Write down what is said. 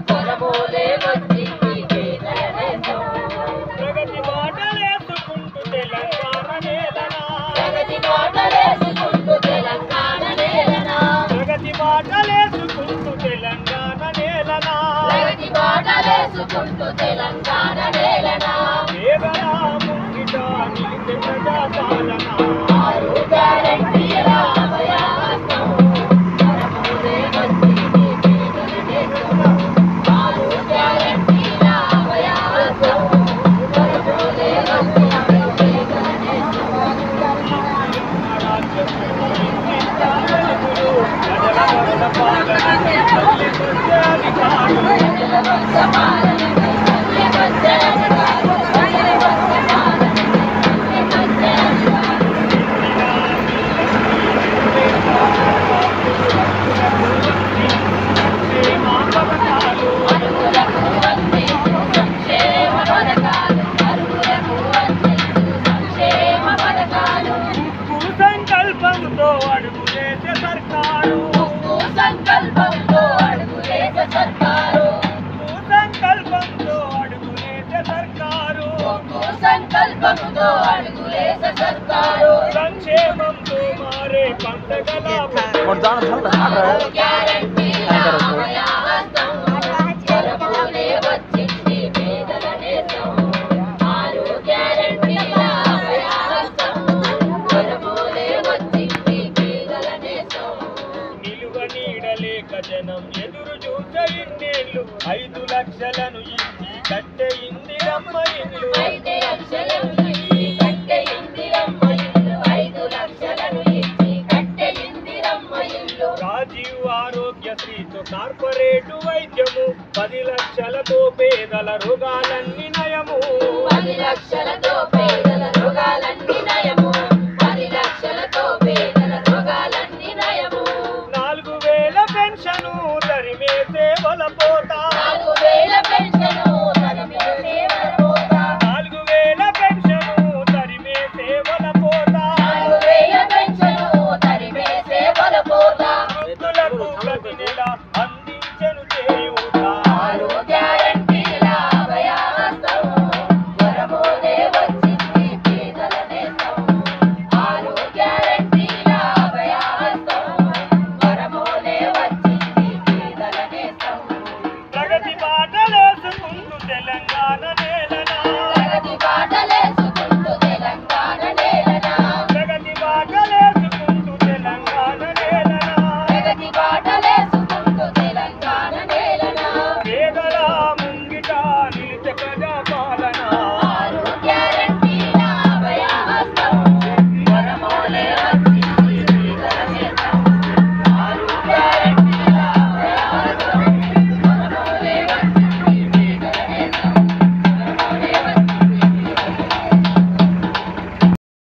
వరములే వచ్చింది ప్రగతి బాటలేసుకుంటూ తెలంగాణ నేలనా ప్రగతి బాటలేసుకుంటూ తెలంగాణ నేలనా ప్రగతి బాటలేసుకుంటూ తెలంగాణ నేలనా ప్రగతి బాటలేసుకుంటూ తెలంగాణ నేలనా వేదనా ముంగిట నిలిచే ప్రజా పాలన ఆరు గ్యారెంటీల అభయహస్తం వరములే వచ్చింది పేదల నేస్తం ఆరు గ్యారెంటీల అభయహస్తం వరములే వచ్చింది పేదల నేస్తం ప్రజల పాలన సంకల్పంతో అడుగులేసే సర్కారు సంకల్పంతో అడుగులేసే సర్కారు సంకల్పంతో అడుగులేసే సర్కారు సంకల్పంతో అడుగులేసే సర్కారు సంక్షేమంతో మారే పంటగల వరములే వచ్చింది పేదల నేస్తం ఆరు గ్యారెంటీల అభయహస్తం వరములే వచ్చింది పేదల నేస్తం నిలువ నీడలేక జనం ఎదురు చూసే ఇన్నేళ్ళు 5 లక్షలను ఇచ్చి కట్టె ఇందిరమ్మ ఇల్లు 5 లక్షలను ఇచ్చి కట్టె ఇందిరమ్మ ఇల్లు 5 లక్షలను ఇచ్చి కట్టె ఇందిరమ్మ ఇల్లు రాజీవ్ ఆరోగ్యశ్రీతో కార్పొరేటు వైద్యము 10 లక్షలతో పేదల రోగాలన్నీ నయము 10 లక్షలతో పేదల రోగాలన్నీ నయము 10 లక్షలతో పేదల రోగాలన్నీ నయము 4000 పెన్షను తరిమే సేవల పోతా